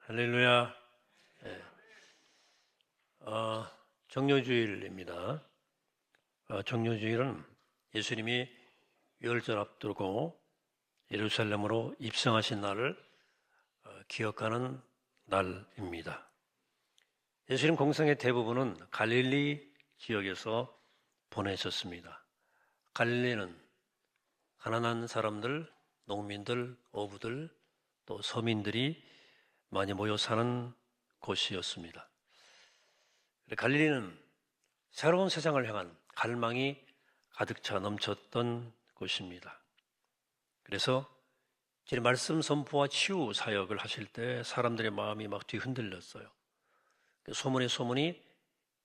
할렐루야. 예. 정료주일입니다. 정료주일은 예수님이 유월절 앞두고 예루살렘으로 입성하신 날을 기억하는 날입니다. 예수님 공생의 대부분은 갈릴리 지역에서 보내셨습니다. 갈릴리는 가난한 사람들, 농민들, 어부들, 또 서민들이 많이 모여 사는 곳이었습니다. 갈릴리는 새로운 세상을 향한 갈망이 가득 차 넘쳤던 곳입니다. 그래서 제 말씀 선포와 치유 사역을 하실 때 사람들의 마음이 막 뒤흔들렸어요. 소문이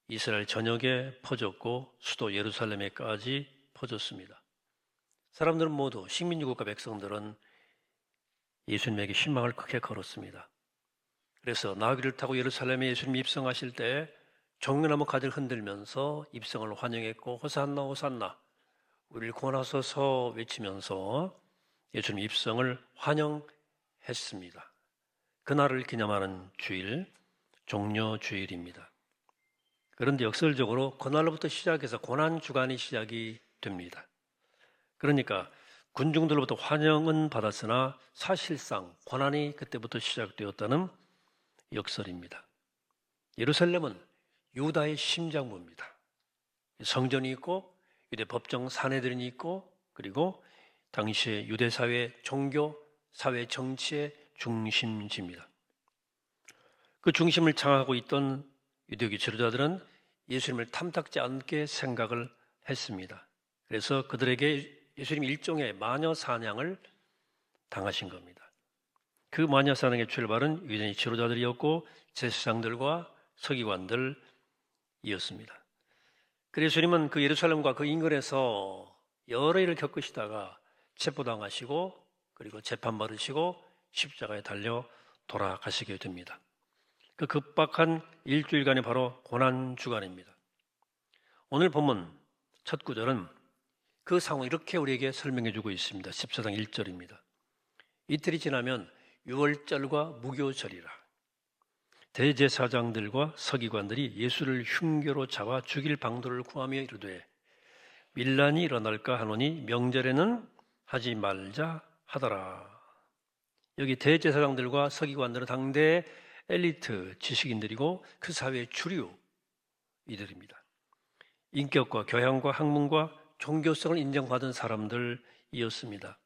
이스라엘 전역에 퍼졌고 수도 예루살렘에까지 퍼졌습니다. 사람들은 모두 식민지국가 백성들은 예수님에게 신망을 크게 걸었습니다. 그래서 나귀를 타고 예루살렘에 예수님이 입성하실 때 종려나무 가지를 흔들면서 입성을 환영했고 호산나 호산나 우리를 구원하소서 외치면서 예수님 입성을 환영했습니다. 그날을 기념하는 주일, 종려주일입니다. 그런데 역설적으로 그날로부터 시작해서 고난주간이 시작이 됩니다. 그러니까 군중들로부터 환영은 받았으나 사실상 고난이 그때부터 시작되었다는 역설입니다. 예루살렘은 유다의 심장부입니다. 성전이 있고 유대 법정 사내들이 있고 그리고 당시의 유대 사회 종교, 사회 정치의 중심지입니다. 그 중심을 장악하고 있던 유대교 지도자들은 예수님을 탐탁지 않게 생각을 했습니다. 그래서 그들에게 예수님 일종의 마녀 사냥을 당하신 겁니다. 그 마녀 사냥의 출발은 유대인 지도자들이었고 제사장들과 서기관들이었습니다. 그래서 예수님은 그 예루살렘과 그 인근에서 여러 일을 겪으시다가 체포당하시고 그리고 재판받으시고 십자가에 달려 돌아가시게 됩니다. 그 급박한 일주일간이 바로 고난주간입니다. 오늘 본문 첫 구절은 그 상황을 이렇게 우리에게 설명해 주고 있습니다. 14장 1절입니다. 이틀이 지나면 유월절과 무교절이라 대제사장들과 서기관들이 예수를 흉계로 잡아 죽일 방도를 구하며 이르되 밀란이 일어날까 하노니 명절에는 하지 말자 하더라. 여기 대제사장들과 서기관들은 당대의 엘리트 지식인들이고 그 사회의 주류 이들입니다. 인격과 교양과 학문과 종교성을 인정받은 사람들이었습니다.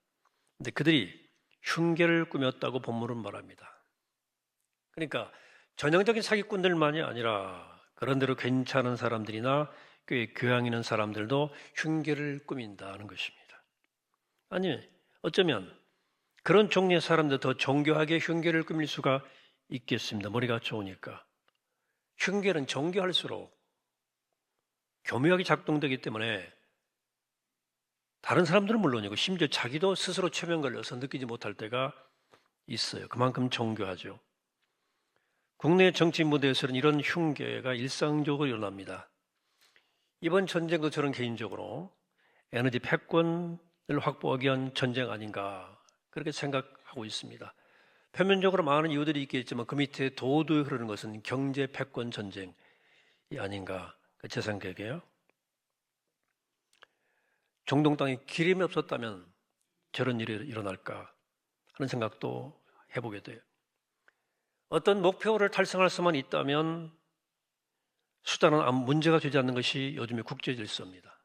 근데 그들이 흉계를 꾸몄다고 본문은 말합니다. 그러니까 전형적인 사기꾼들만이 아니라 그런대로 괜찮은 사람들이나 꽤 교양 있는 사람들도 흉계를 꾸민다는 것입니다. 아니, 어쩌면 그런 종류의 사람들 더 정교하게 흉계를 꾸밀 수가 있겠습니다. 머리가 좋으니까. 흉계는 정교할수록 교묘하게 작동되기 때문에 다른 사람들은 물론이고 심지어 자기도 스스로 최면 걸려서 느끼지 못할 때가 있어요. 그만큼 정교하죠. 국내 정치 무대에서는 이런 흉계가 일상적으로 일어납니다. 이번 전쟁도 저는 개인적으로 에너지 패권을 확보하기 위한 전쟁 아닌가 그렇게 생각하고 있습니다. 표면적으로 많은 이유들이 있겠지만 그 밑에 도도히 흐르는 것은 경제 패권 전쟁이 아닌가 제 생각이에요. 중동 땅에 기름이 없었다면 저런 일이 일어날까 하는 생각도 해보게 돼요. 어떤 목표를 달성할 수만 있다면 수단은 아무 문제가 되지 않는 것이 요즘의 국제 질서입니다.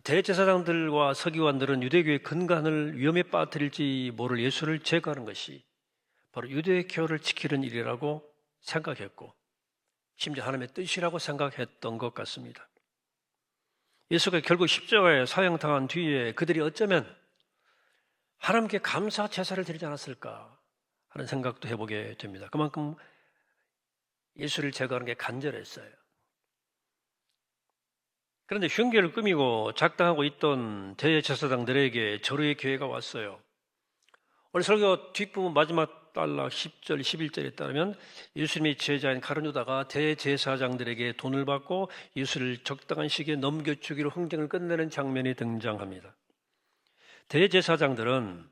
대제사장들과 서기관들은 유대교의 근간을 위험에 빠뜨릴지 모를 예수를 제거하는 것이 바로 유대교를 지키는 일이라고 생각했고 심지어 하나님의 뜻이라고 생각했던 것 같습니다. 예수가 결국 십자가에 사형당한 뒤에 그들이 어쩌면 하나님께 감사 제사를 드리지 않았을까 하는 생각도 해보게 됩니다. 그만큼 예수를 제거하는 게 간절했어요. 그런데 흉계를 꾸미고 작당하고 있던 대제사장들에게 절호의 기회가 왔어요. 오늘 설교 뒷부분 마지막 단락 10절, 11절에 따르면 예수님의 제자인 가룟 유다가 대제사장들에게 돈을 받고 예수를 적당한 시기에 넘겨주기로 흥정을 끝내는 장면이 등장합니다. 대제사장들은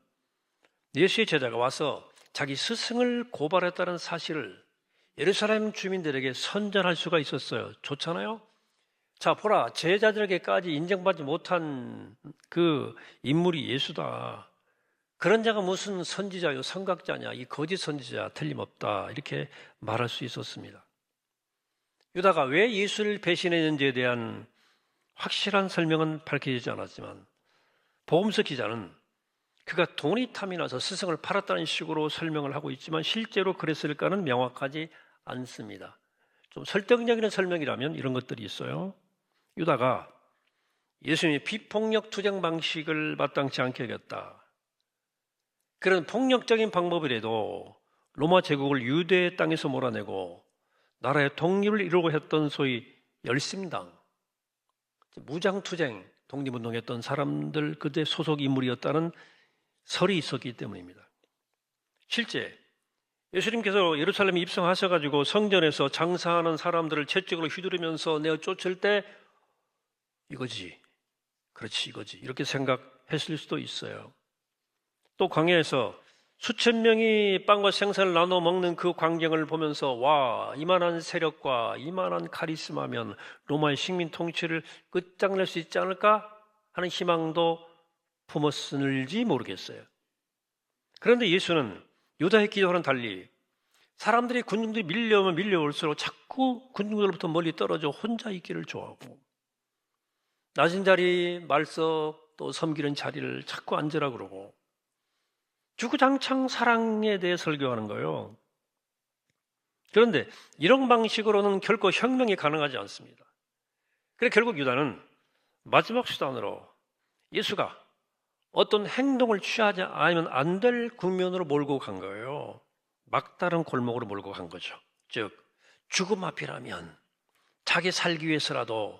예수의 제자가 와서 자기 스승을 고발했다는 사실을 예루살렘 주민들에게 선전할 수가 있었어요. 좋잖아요? 자, 보라, 제자들에게까지 인정받지 못한 그 인물이 예수다. 그런 자가 무슨 선지자요, 선각자냐, 이 거짓 선지자 틀림없다. 이렇게 말할 수 있었습니다. 유다가 왜 예수를 배신했는지에 대한 확실한 설명은 밝혀지지 않았지만 복음서 기자는 그가 돈이 탐이 나서 스승을 팔았다는 식으로 설명을 하고 있지만 실제로 그랬을까는 명확하지 않습니다. 좀 설득력 있는 설명이라면 이런 것들이 있어요. 유다가 예수님의 비폭력 투쟁 방식을 마땅치 않게 여겼다. 그런 폭력적인 방법이라도 로마 제국을 유대 땅에서 몰아내고 나라의 독립을 이루고 했던 소위 열심당, 무장투쟁, 독립운동했던 사람들 그때 소속 인물이었다는 설이 있었기 때문입니다. 실제 예수님께서 예루살렘에 입성하셔가지고 성전에서 장사하는 사람들을 채찍으로 휘두르면서 내어 쫓을 때 이거지, 그렇지 이거지 이렇게 생각했을 수도 있어요. 또 광야에서 수천 명이 빵과 생선을 나눠 먹는 그 광경을 보면서 와, 이만한 세력과 이만한 카리스마면 로마의 식민 통치를 끝장낼 수 있지 않을까 하는 희망도 품었을지 모르겠어요. 그런데 예수는 유다의 기도와는 달리 사람들이 군중들이 밀려오면 밀려올수록 자꾸 군중들로부터 멀리 떨어져 혼자 있기를 좋아하고 낮은 자리, 말석, 또 섬기는 자리를 자꾸 앉으라 그러고 주구장창 사랑에 대해 설교하는 거예요. 그런데 이런 방식으로는 결코 혁명이 가능하지 않습니다. 그래서 결국 유다는 마지막 수단으로 예수가 어떤 행동을 취하지 않으면 안 될 국면으로 몰고 간 거예요. 막다른 골목으로 몰고 간 거죠. 즉 죽음 앞이라면 자기 살기 위해서라도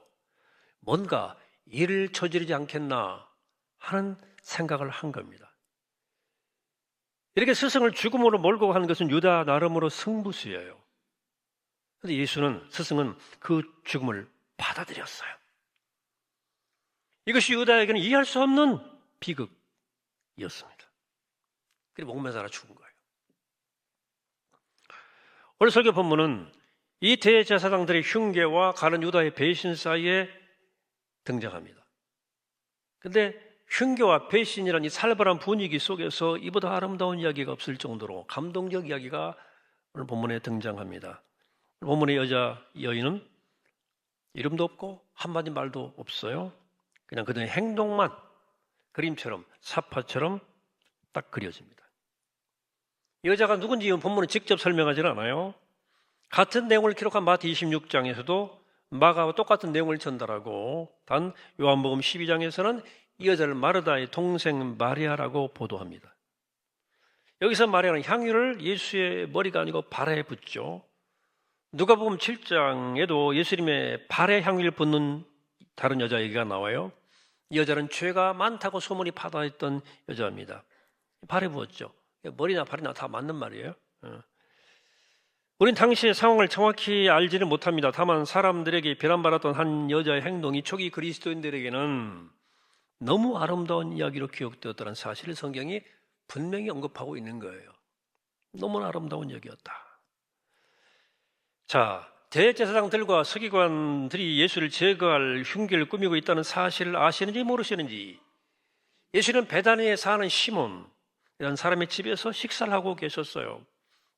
뭔가 일을 저지르지 않겠나 하는 생각을 한 겁니다. 이렇게 스승을 죽음으로 몰고 가는 것은 유다 나름으로 승부수예요. 그런데 스승은 그 죽음을 받아들였어요. 이것이 유다에게는 이해할 수 없는 비극이었습니다. 그리고 목매 살아 죽은 거예요. 오늘 설교 본문은 이 대제사장들의 흉계와 가는 유다의 배신 사이에 등장합니다. 그런데 흉계와 배신이라는 이 살벌한 분위기 속에서 이보다 아름다운 이야기가 없을 정도로 감동적 이야기가 오늘 본문에 등장합니다. 본문의 여인은 이름도 없고 한마디 말도 없어요. 그냥 그들의 행동만 그림처럼 사파처럼 딱 그려집니다. 이 여자가 누군지 본문은 직접 설명하지 않아요. 같은 내용을 기록한 마태 26장에서도 마가와 똑같은 내용을 전달하고 단 요한복음 12장에서는 이 여자를 마르다의 동생 마리아라고 보도합니다. 여기서 마리아는 향유를 예수의 머리가 아니고 발에 붓죠. 누가복음 7장에도 예수님의 발에 향유를 붓는 다른 여자 얘기가 나와요. 이 여자는 죄가 많다고 소문이 파다했던 여자입니다. 발에 부었죠. 머리나 발이나 다 맞는 말이에요. 우린 당시의 상황을 정확히 알지는 못합니다. 다만 사람들에게 비난받았던 한 여자의 행동이 초기 그리스도인들에게는 너무 아름다운 이야기로 기억되었다는 사실을 성경이 분명히 언급하고 있는 거예요. 너무 아름다운 이야기였다. 자, 대제사장들과 서기관들이 예수를 제거할 흉기를 꾸미고 있다는 사실을 아시는지 모르시는지 예수는 베다니에 사는 시몬이라는 사람의 집에서 식사를 하고 계셨어요.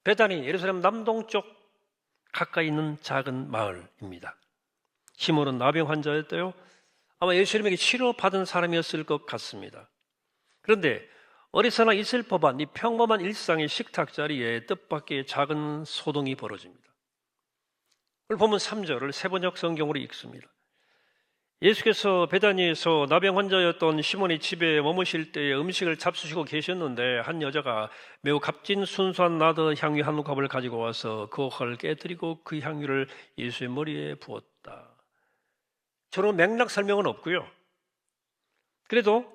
베다니, 예루살렘 남동쪽 가까이 있는 작은 마을입니다. 시몬은 나병 환자였대요. 아마 예수님에게 치료받은 사람이었을 것 같습니다. 그런데 어디서나 있을 법한 이 평범한 일상의 식탁 자리에 뜻밖의 작은 소동이 벌어집니다. 오늘 보면 3절을 세번역 성경으로 읽습니다. 예수께서 베다니에서 나병 환자였던 시몬의 집에 머무실 때에 음식을 잡수시고 계셨는데 한 여자가 매우 값진 순수한 나드 향유 한 컵을 가지고 와서 그 컵을 깨뜨리고 그 향유를 예수의 머리에 부었다. 저런 맥락 설명은 없고요. 그래도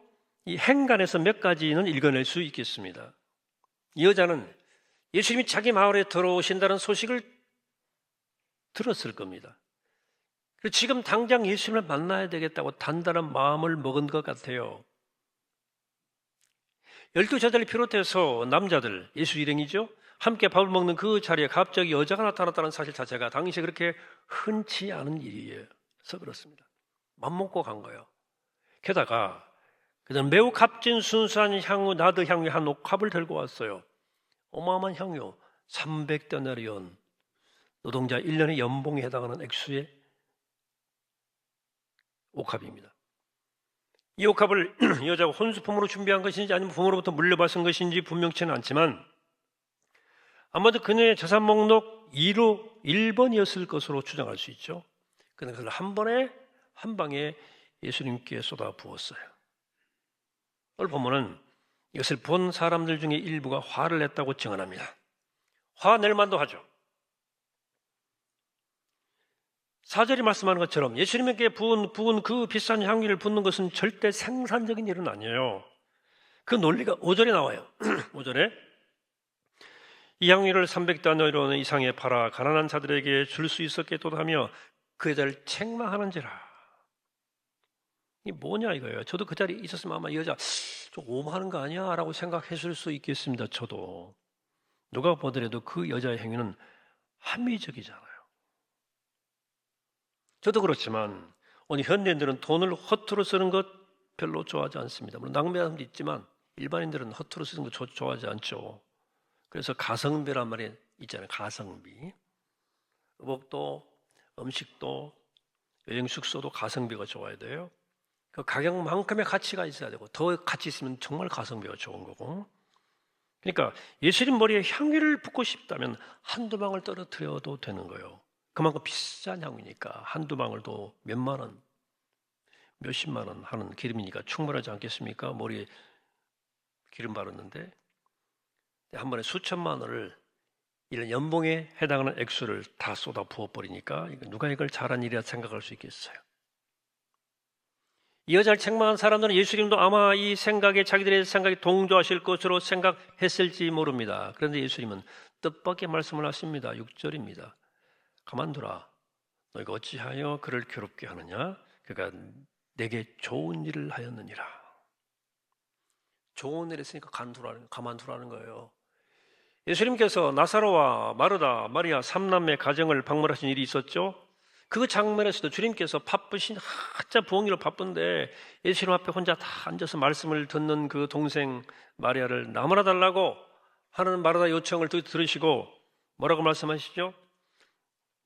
이 행간에서 몇 가지는 읽어낼 수 있겠습니다. 이 여자는 예수님이 자기 마을에 들어오신다는 소식을 들었을 겁니다. 그리고 지금 당장 예수님을 만나야 되겠다고 단단한 마음을 먹은 것 같아요. 12 제자를 비롯해서 남자들, 예수 일행이죠. 함께 밥을 먹는 그 자리에 갑자기 여자가 나타났다는 사실 자체가 당시에 그렇게 흔치 않은 일이어서 그렇습니다. 맘먹고 간 거예요. 게다가 그는 매우 값진 순수한 향유, 나드 향유 한 옥합을 들고 왔어요. 어마어마한 향유, 300데나리온, 노동자 1년의 연봉에 해당하는 액수의 옥합입니다. 이 옥합을 여자가 혼수품으로 준비한 것인지 아니면 부모로부터 물려받은 것인지 분명치는 않지만 아마도 그녀의 재산 목록 1번이었을 것으로 추정할 수 있죠. 그는 그걸 한 방에 예수님께 쏟아 부었어요. 오늘 보면은 이것을 본 사람들 중에 일부가 화를 냈다고 증언합니다. 화낼 만도 하죠. 4절이 말씀하는 것처럼 예수님에게 부은 그 비싼 향기를 붓는 것은 절대 생산적인 일은 아니에요. 그 논리가 5절에 나와요. 5절에 이 향유를 300데나리온 이상에 팔아 가난한 자들에게 줄 수 있었겠도다 하며 그 여자를 책망하는지라. 이게 뭐냐 이거예요. 저도 그 자리에 있었으면 아마 이 여자 좀 오만한 거 아니야? 라고 생각했을 수 있겠습니다. 저도. 누가 보더라도 그 여자의 행위는 합리적이잖아요. 저도 그렇지만 오늘 현대인들은 돈을 허투루 쓰는 것 별로 좋아하지 않습니다. 물론 낭비하는 사람도 있지만 일반인들은 허투루 쓰는 거 좋아하지 않죠. 그래서 가성비란 말이 있잖아요. 가성비. 의복도 음식도 여행 숙소도 가성비가 좋아야 돼요. 그 가격만큼의 가치가 있어야 되고 더 가치 있으면 정말 가성비가 좋은 거고. 그러니까 예수님 머리에 향기를 붓고 싶다면 한두 방울 떨어뜨려도 되는 거예요. 그만큼 비싼 향이니까 한두 방울도 몇만 원, 몇십만 원 하는 기름이니까 충분하지 않겠습니까? 머리에 기름 바르는데 한 번에 수천만 원을 이런 연봉에 해당하는 액수를 다 쏟아 부어버리니까 누가 이걸 잘한 일이라 생각할 수 있겠어요? 이 여자를 책망한 사람들은 예수님도 아마 이 생각에 자기들의 생각에 동조하실 것으로 생각했을지 모릅니다. 그런데 예수님은 뜻밖의 말씀을 하십니다. 6절입니다. 가만두라. 너희가 어찌하여 그를 괴롭게 하느냐? 그가 내게 좋은 일을 하였느니라. 좋은 일 했으니까 가만두라는 거예요. 예수님께서 나사로와 마르다, 마리아 3남매 가정을 방문하신 일이 있었죠. 그 장면에서도 주님께서 바쁘신 한자 부엌일로 바쁜데 예수님 앞에 혼자 다 앉아서 말씀을 듣는 그 동생 마리아를 나무라 달라고 하는 마르다 요청을 들으시고 뭐라고 말씀하시죠?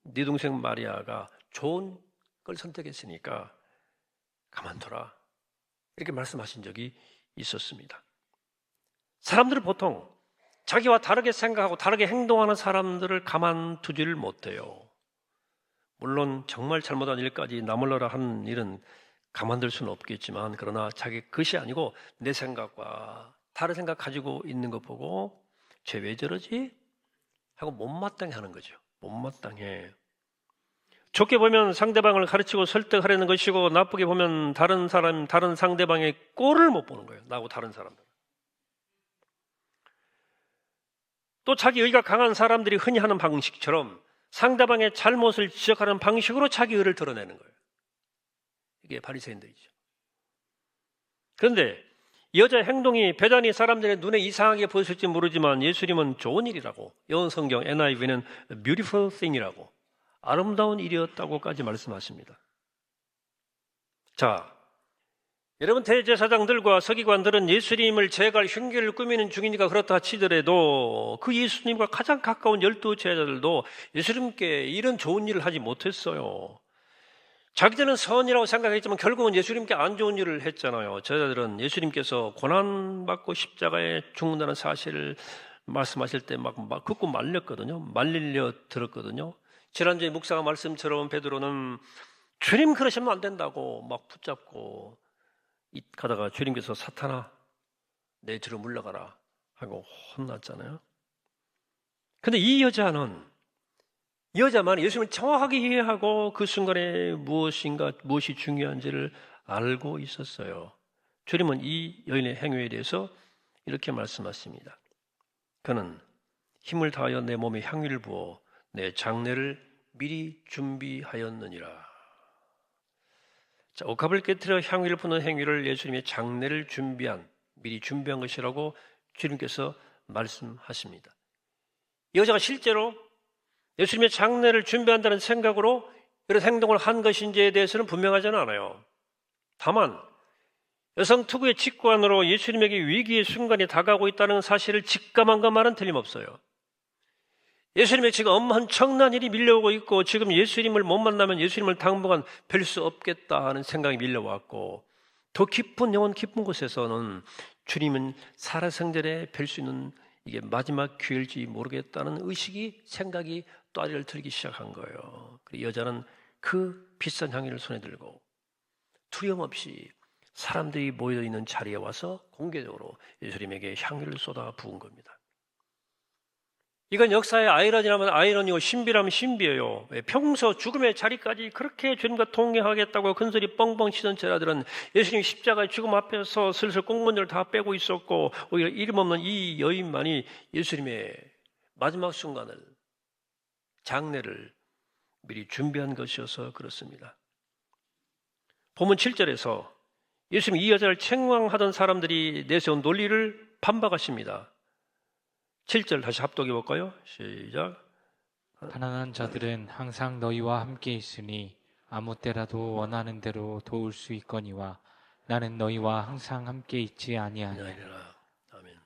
네 동생 마리아가 좋은 걸 선택했으니까 가만둬라. 이렇게 말씀하신 적이 있었습니다. 사람들은 보통 자기와 다르게 생각하고 다르게 행동하는 사람들을 가만두지를 못해요. 물론 정말 잘못한 일까지 나몰라라 하는 일은 가만둘 수는 없겠지만 그러나 자기 것이 아니고 내 생각과 다른 생각 가지고 있는 거 보고 쟤 왜 저러지? 하고 못마땅해 하는 거죠. 못마땅해. 좋게 보면 상대방을 가르치고 설득하려는 것이고 나쁘게 보면 다른 상대방의 꼴을 못 보는 거예요. 나하고 다른 사람들. 또 자기 의가 강한 사람들이 흔히 하는 방식처럼 상대방의 잘못을 지적하는 방식으로 자기 의를 드러내는 거예요. 이게 바리새인들이죠. 그런데 이 여자의 행동이 배단이 사람들의 눈에 이상하게 보였을지 모르지만 예수님은 좋은 일이라고, 영어 성경 NIV는 beautiful thing이라고, 아름다운 일이었다고까지 말씀하십니다. 자, 여러분 대제사장들과 서기관들은 예수님을 제갈 흉기를 꾸미는 중이니까 그렇다 치더라도 그 예수님과 가장 가까운 12 제자들도 예수님께 이런 좋은 일을 하지 못했어요. 자기들은 선이라고 생각했지만 결국은 예수님께 안 좋은 일을 했잖아요. 제자들은 예수님께서 고난받고 십자가에 죽는다는 사실을 말씀하실 때 막 긋고 말렸거든요. 말리려 들었거든요. 지난주에 묵사가 말씀처럼 베드로는 주님 그러시면 안 된다고 막 붙잡고 가다가 주님께서 사탄아 내 뒤로 물러가라 하고 혼났잖아요. 근데 이 여자만 예수님을 정확하게 이해하고 그 순간에 무엇이 중요한지를 알고 있었어요. 주님은 이 여인의 행위에 대해서 이렇게 말씀하십니다. 그는 힘을 다하여 내 몸에 향유를 부어 내 장례를 미리 준비하였느니라. 자, 옥합을 깨뜨려 향유를 부는 행위를 예수님의 장례를 준비한 미리 준비한 것이라고 주님께서 말씀하십니다. 이 여자가 실제로 예수님의 장례를 준비한다는 생각으로 이런 행동을 한 것인지에 대해서는 분명하지는 않아요. 다만 여성 투구의 직관으로 예수님에게 위기의 순간이 다가오고 있다는 사실을 직감한 것만은 틀림없어요. 예수님에게 지금 엄청난 일이 밀려오고 있고 지금 예수님을 못 만나면 예수님을 당분간 뵐 수 없겠다 하는 생각이 밀려왔고 더 깊은 영혼 깊은 곳에서는 주님은 살아생전에 뵐 수 있는 이게 마지막 기회일지 모르겠다는 의식이 생각이 또아리를 들기 시작한 거예요. 그리고 여자는 그 비싼 향유를 손에 들고 두려움 없이 사람들이 모여있는 자리에 와서 공개적으로 예수님에게 향유를 쏟아 부은 겁니다. 이건 역사의 아이러니라면 아이러니고 신비라면 신비예요. 평소 죽음의 자리까지 그렇게 주님과 동행하겠다고 큰소리 뻥뻥 치던 제자들은 예수님 십자가의 죽음 앞에서 슬슬 꽁무니를 다 빼고 있었고 오히려 이름 없는 이 여인만이 예수님의 마지막 순간을 장례를 미리 준비한 것이어서 그렇습니다. 본문 7절에서 예수님 이 여자를 책망하던 사람들이 내세운 논리를 반박하십니다. 7절 다시 합독해 볼까요? 시작. 가난한 자들은 항상 너희와 함께 있으니 아무 때라도 원하는 대로 도울 수 있거니와 나는 너희와 항상 함께 있지 아니하냐. 아멘.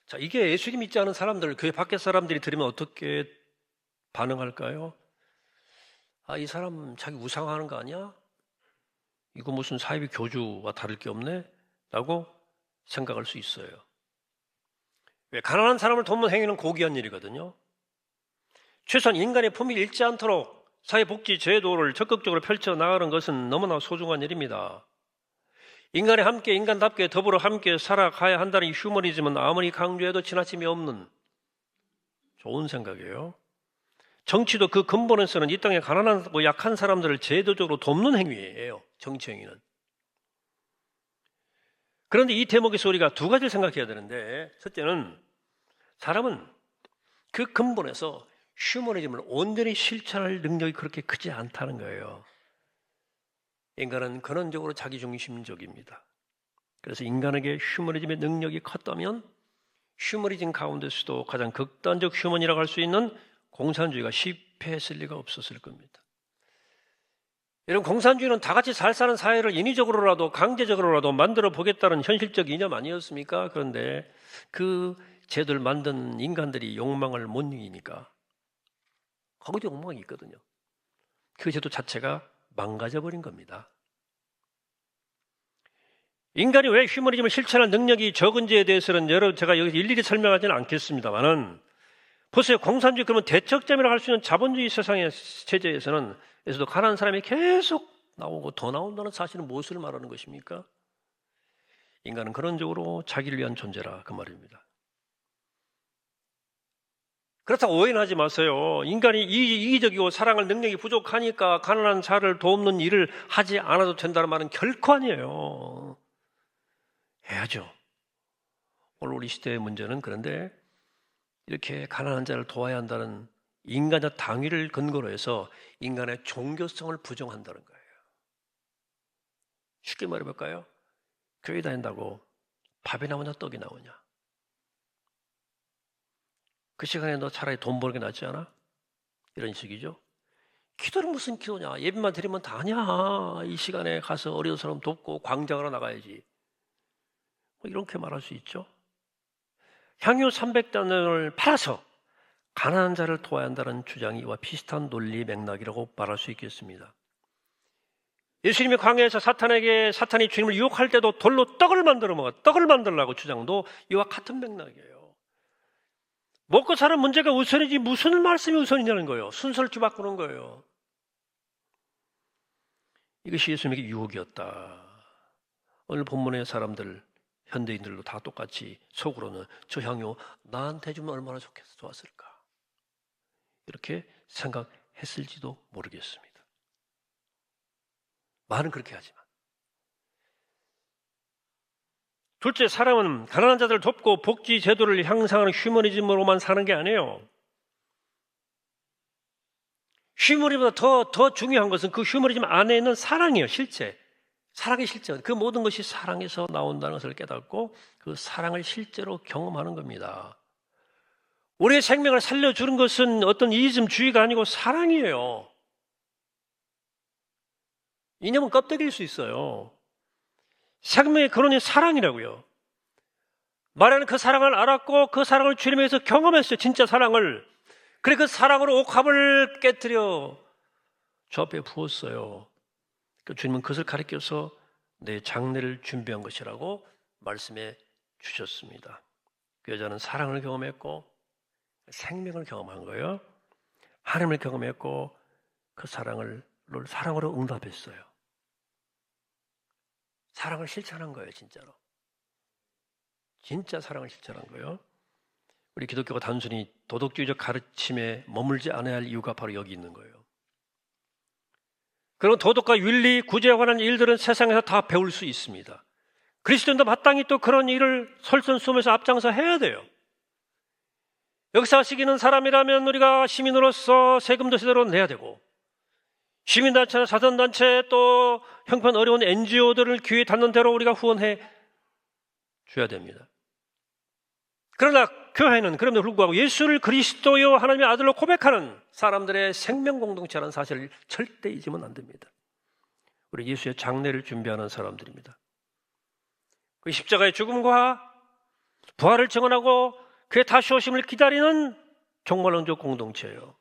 자, 이게 예수님 믿지 않은 사람들, 교회 밖의 사람들이 들으면 어떻게 반응할까요? 아, 이 사람 자기 우상하는 거 아니야? 이거 무슨 사이비 교주와 다를 게 없네? 라고 생각할 수 있어요. 왜? 가난한 사람을 돕는 행위는 고귀한 일이거든요. 최소한 인간의 품이 잃지 않도록 사회복지 제도를 적극적으로 펼쳐나가는 것은 너무나 소중한 일입니다. 인간이 함께 인간답게 더불어 함께 살아가야 한다는 휴머니즘은 아무리 강조해도 지나침이 없는 좋은 생각이에요. 정치도 그 근본에서는 이 땅에 가난하고 약한 사람들을 제도적으로 돕는 행위예요. 정치 행위는. 그런데 이 대목에서 우리가 두 가지를 생각해야 되는데, 첫째는 사람은 그 근본에서 휴머니즘을 온전히 실천할 능력이 그렇게 크지 않다는 거예요. 인간은 근원적으로 자기중심적입니다. 그래서 인간에게 휴머니즘의 능력이 컸다면 휴머니즘 가운데서도 가장 극단적 휴머니라고 할 수 있는 공산주의가 실패했을 리가 없었을 겁니다. 이런 공산주의는 다 같이 잘 사는 사회를 인위적으로라도 강제적으로라도 만들어 보겠다는 현실적 이념 아니었습니까? 그런데 그 제도를 만든 인간들이 욕망을 못 이기니까 거기도 욕망이 있거든요. 그 제도 자체가 망가져버린 겁니다. 인간이 왜 휴머니즘을 실천할 능력이 적은지에 대해서는 제가 여기서 일일이 설명하지는 않겠습니다만은 보세요. 공산주의 그러면 대척점이라고 할 수 있는 자본주의 세상의 체제에서는 에서도 가난한 사람이 계속 나오고 더 나온다는 사실은 무엇을 말하는 것입니까? 인간은 근원적으로 자기를 위한 존재라 그 말입니다. 그렇다고 오해하지 마세요. 인간이 이기적이고 사랑할 능력이 부족하니까 가난한 자를 돕는 일을 하지 않아도 된다는 말은 결코 아니에요. 해야죠. 오늘 우리 시대의 문제는 그런데 이렇게 가난한 자를 도와야 한다는 인간의 당위를 근거로 해서 인간의 종교성을 부정한다는 거예요. 쉽게 말해볼까요? 교회 다닌다고 밥이 나오냐 떡이 나오냐? 그 시간에 너 차라리 돈 벌게 낫지 않아? 이런 식이죠. 기도는 무슨 기도냐? 예배만 드리면 다냐? 이 시간에 가서 어려운 사람 돕고 광장으로 나가야지. 뭐 이렇게 말할 수 있죠. 향유 300단을 팔아서 가난한 자를 도와야 한다는 주장이 이와 비슷한 논리 맥락이라고 말할 수 있겠습니다. 예수님이 광야에서 사탄이 주님을 유혹할 때도 돌로 떡을 만들라고 주장도 이와 같은 맥락이에요. 먹고 사는 문제가 우선이지 무슨 말씀이 우선이냐는 거예요. 순서를 뒤바꾸는 거예요. 이것이 예수님에게 유혹이었다. 오늘 본문의 사람들 현대인들도 다 똑같이 속으로는 저 향유 나한테 주면 얼마나 좋았을까 이렇게 생각했을지도 모르겠습니다. 말은 그렇게 하지만 둘째, 사람은 가난한 자들을 돕고 복지 제도를 향상하는 휴머니즘으로만 사는 게 아니에요. 휴머니즘보다 더 중요한 것은 그 휴머니즘 안에 있는 사랑이에요. 실제 사랑의 실제, 그 모든 것이 사랑에서 나온다는 것을 깨닫고 그 사랑을 실제로 경험하는 겁니다. 우리의 생명을 살려주는 것은 어떤 이기즘주의가 아니고 사랑이에요. 이념은 껍데기일 수 있어요. 생명의 근원이 사랑이라고요. 마리아는 그 사랑을 알았고 그 사랑을 주님에 의해서 경험했어요. 진짜 사랑을. 그래 그 사랑으로 옥합을 깨뜨려 주 앞에 부었어요. 그 주님은 그것을 가리켜서 내 장례를 준비한 것이라고 말씀해 주셨습니다. 그 여자는 사랑을 경험했고 생명을 경험한 거예요. 하나님을 경험했고 그 사랑으로 응답했어요. 사랑을 실천한 거예요, 진짜로. 진짜 사랑을 실천한 거예요. 우리 기독교가 단순히 도덕주의적 가르침에 머물지 않아야 할 이유가 바로 여기 있는 거예요. 그런 도덕과 윤리, 구제에 관한 일들은 세상에서 다 배울 수 있습니다. 그리스도인도 마땅히 또 그런 일을 설선수범해서 앞장서 해야 돼요. 역사시키는 사람이라면 우리가 시민으로서 세금도 제대로 내야 되고, 시민단체나 사전단체 또 형편 어려운 NGO들을 귀에 닿는 대로 우리가 후원해 줘야 됩니다. 그러나 교회는 그럼에도 불구하고 예수를 그리스도요 하나님의 아들로 고백하는 사람들의 생명 공동체라는 사실을 절대 잊으면 안 됩니다. 우리 예수의 장례를 준비하는 사람들입니다. 그 십자가의 죽음과 부활을 증언하고 그의 다시 오심을 기다리는 종말론적 공동체예요.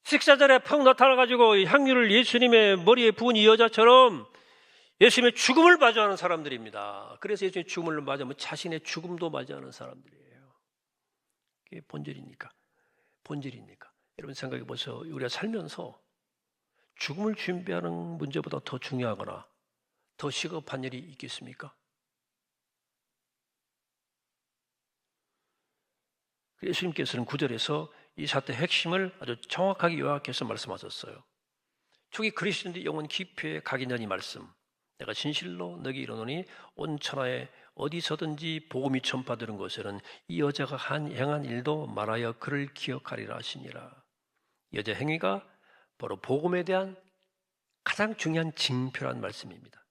식사자리에 펑 나타나가지고 향유를 예수님의 머리에 부은 이 여자처럼 예수님의 죽음을 맞이하는 사람들입니다. 그래서 예수님의 죽음을 맞이하면 자신의 죽음도 맞이하는 사람들이에요. 그게 본질입니까? 여러분 생각해 보세요. 우리가 살면서 죽음을 준비하는 문제보다 더 중요하거나 더 시급한 일이 있겠습니까? 예수님께서는 9절에서 이 사태의 핵심을 아주 정확하게 요약해서 말씀하셨어요. 초기 그리스도인의 영혼 깊이에 가기 전이 말씀. 내가 진실로 너에게 이르노니 온 천하에 어디서든지 복음이 전파되는 곳에는 이 여자가 행한 일도 말하여 그를 기억하리라 하시니라. 여자 행위가 바로 복음에 대한 가장 중요한 징표란 말씀입니다.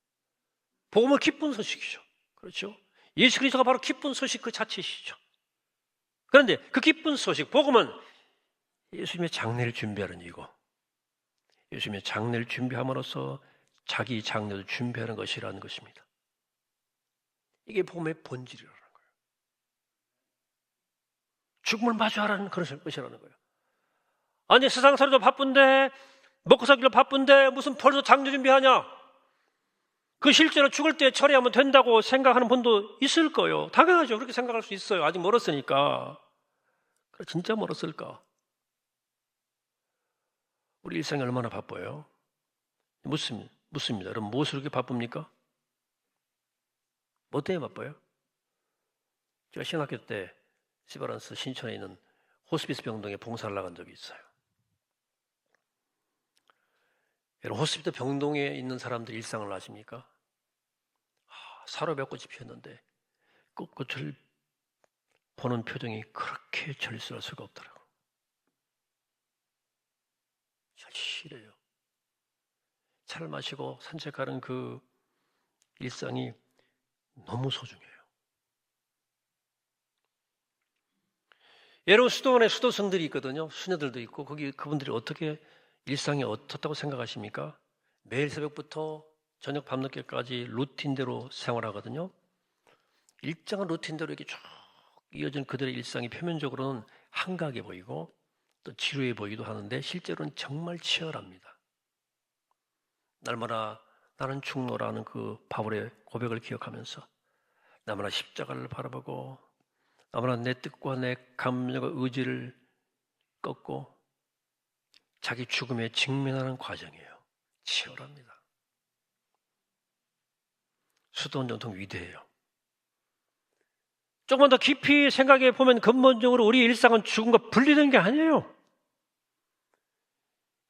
복음은 기쁜 소식이죠. 그렇죠? 예수 그리스도가 바로 기쁜 소식 그 자체이시죠. 그런데 그 기쁜 소식, 복음은 예수님의 장례를 준비하는 이고 예수님의 장례를 준비함으로써 자기 장례도 준비하는 것이라는 것입니다. 이게 복음의 본질이라는 거예요. 죽음을 마주하라는 그런 것이라는 거예요. 아니 세상 살이도 바쁜데 먹고 살기도 바쁜데 무슨 벌써 장례 준비하냐? 그 실제로 죽을 때 처리하면 된다고 생각하는 분도 있을 거예요. 당연하죠. 그렇게 생각할 수 있어요. 아직 멀었으니까. 진짜 멀었을까? 우리 일상이 얼마나 바빠요? 묻습니다. 여러분 무엇으로 그렇게 바쁩니까? 뭐 때문에 바빠요? 제가 신학교 때 시바란스 신촌에 있는 호스피스 병동에 봉사를 나간 적이 있어요. 여러분 호스피스 병동에 있는 사람들 일상을 아십니까? 사로 몇 꽃이 피었는데 꽃을 보는 표정이 그렇게 절실할 수가 없더라고요. 절실해요. 차를 마시고 산책하는 그 일상이 너무 소중해요. 여러분 수도원에 수도승들이 있거든요. 수녀들도 있고 그분들이 어떻게 일상이 어떻다고 생각하십니까? 매일 새벽부터 저녁 밤늦게까지 루틴대로 생활하거든요. 일정한 루틴대로 이렇게 쭉 이어진 그들의 일상이 표면적으로는 한가하게 보이고 또 지루해 보이기도 하는데 실제로는 정말 치열합니다. 날마다 나는 죽노라는 그 바울의 고백을 기억하면서 나마나 십자가를 바라보고 나마나 내 뜻과 내 감정과 의지를 꺾고 자기 죽음에 직면하는 과정이에요. 치열합니다. 수도원 전통 위대해요. 조금만 더 깊이 생각해 보면 근본적으로 우리 일상은 죽음과 분리된 게 아니에요.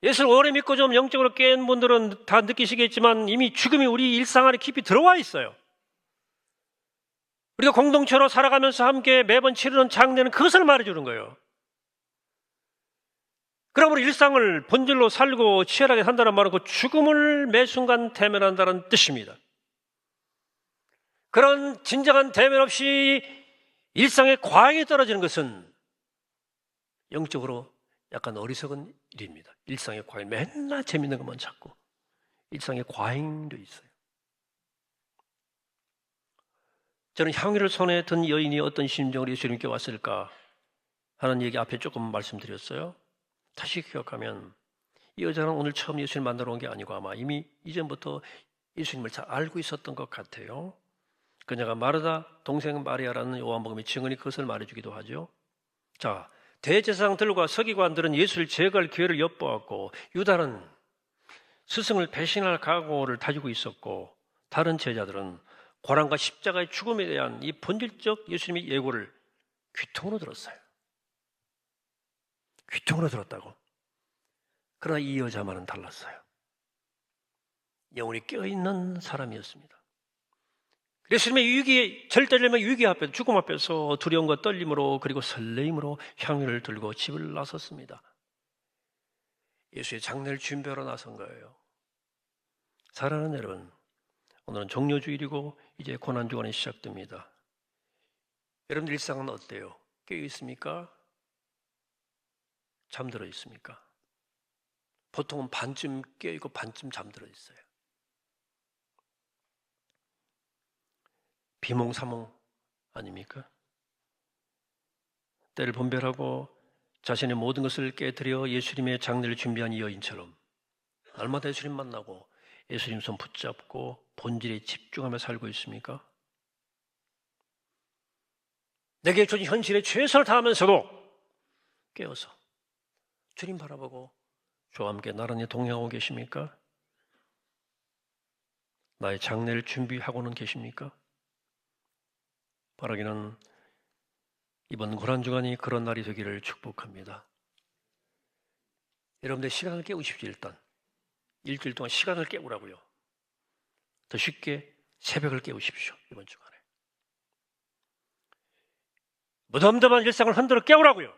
예수를 오래 믿고 좀 영적으로 깬 분들은 다 느끼시겠지만 이미 죽음이 우리 일상 안에 깊이 들어와 있어요. 우리가 공동체로 살아가면서 함께 매번 치르는 장례는 그것을 말해주는 거예요. 그러므로 일상을 본질로 살고 치열하게 산다는 말은 그 죽음을 매 순간 대면한다는 뜻입니다. 그런 진정한 대면 없이 일상의 과잉이 떨어지는 것은 영적으로 약간 어리석은 일입니다. 일상의 과잉, 맨날 재밌는 것만 찾고 일상의 과잉도 있어요. 저는 향유를 손에 든 여인이 어떤 심정으로 예수님께 왔을까 하는 얘기 앞에 조금 말씀드렸어요. 다시 기억하면 이 여자는 오늘 처음 예수님 만나러 온 게 아니고 아마 이미 이전부터 예수님을 잘 알고 있었던 것 같아요. 그녀가 마르다 동생 마리아라는 요한복음의 증언이 그것을 말해주기도 하죠. 자, 대제사장들과 서기관들은 예수를 제거할 기회를 엿보았고 유다는 스승을 배신할 각오를 다지고 있었고 다른 제자들은 고난과 십자가의 죽음에 대한 이 본질적 예수님의 예고를 귀통으로 들었어요. 귀통으로 들었다고. 그러나 이 여자만은 달랐어요. 영혼이 깨어있는 사람이었습니다. 예수님의 위기, 절대절명의 위기 앞에서, 죽음 앞에서 두려움과 떨림으로 그리고 설레임으로 향유를 들고 집을 나섰습니다. 예수의 장례를 준비하러 나선 거예요. 사랑하는 여러분, 오늘은 종료주일이고 이제 고난주간이 시작됩니다. 여러분들 일상은 어때요? 깨어 있습니까? 잠들어 있습니까? 보통은 반쯤 깨어 있고 반쯤 잠들어 있어요. 비몽사몽 아닙니까? 때를 분별하고 자신의 모든 것을 깨뜨려 예수님의 장례를 준비한 이 여인처럼 날마다 예수님 만나고 예수님 손 붙잡고 본질에 집중하며 살고 있습니까? 내게 주어진 현실에 최선을 다하면서도 깨어서 주님 바라보고 저와 함께 나란히 동행하고 계십니까? 나의 장례를 준비하고는 계십니까? 바라기는 이번 고난주간이 그런 날이 되기를 축복합니다. 여러분들 시간을 깨우십시오. 일단 일주일 동안 시간을 깨우라고요. 더 쉽게 새벽을 깨우십시오. 이번 주간에 무덤덤한 일상을 흔들어 깨우라고요.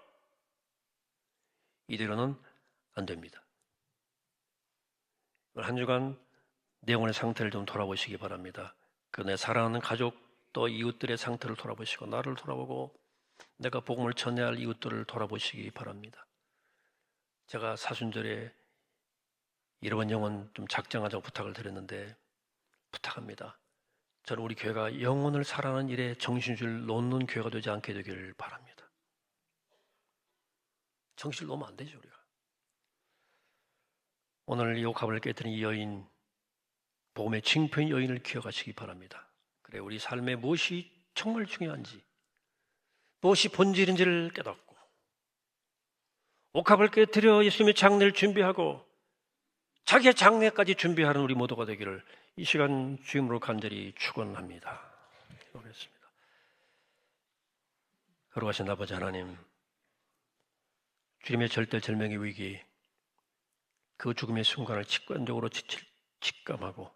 이대로는 안 됩니다. 한 주간 내 영혼의 상태를 좀 돌아보시기 바랍니다. 그 내 사랑하는 가족 또 이웃들의 상태를 돌아보시고 나를 돌아보고 내가 복음을 전해야 할 이웃들을 돌아보시기 바랍니다. 제가 사순절에 잃어본 영혼 좀 작정하자고 부탁을 드렸는데 부탁합니다. 저는 우리 교회가 영혼을 사랑하는 일에 정신줄 놓는 교회가 되지 않게 되기를 바랍니다. 정신을 놓으면 안 되죠, 우리가. 오늘 이 옥합을 깨뜨린 이 여인, 복음의 징표인 여인을 기억하시기 바랍니다. 그래, 우리 삶에 무엇이 정말 중요한지, 무엇이 본질인지를 깨닫고 옥합을 깨뜨려 예수님의 장례를 준비하고 자기의 장례까지 준비하는 우리 모두가 되기를 이 시간 주임으로 간절히 축원합니다. 기도하겠습니다. 거룩하신 아버지 하나님, 주님의 절대절명의 위기, 그 죽음의 순간을 직관적으로 직감하고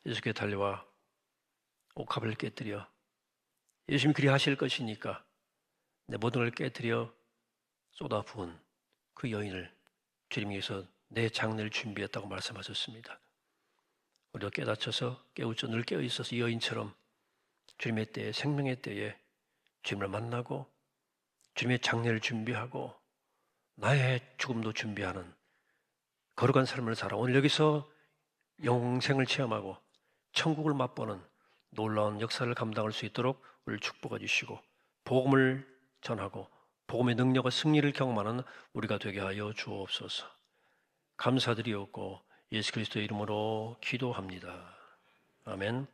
예수께 달려와 옥합을 깨뜨려 예수님이 그리 하실 것이니까 내 모든 걸 깨뜨려 쏟아부은 그 여인을 주님께서 내 장례를 준비했다고 말씀하셨습니다. 우리가 깨닫혀서 깨우쳐 늘 깨어있어서 이 여인처럼 주님의 때에, 생명의 때에 주님을 만나고 주님의 장례를 준비하고 나의 죽음도 준비하는 거룩한 삶을 살아 오늘 여기서 영생을 체험하고 천국을 맛보는 놀라운 역사를 감당할 수 있도록 우리를 축복해 주시고 복음을 전하고 복음의 능력과 승리를 경험하는 우리가 되게 하여 주옵소서. 감사드리옵고 예수 그리스도의 이름으로 기도합니다. 아멘.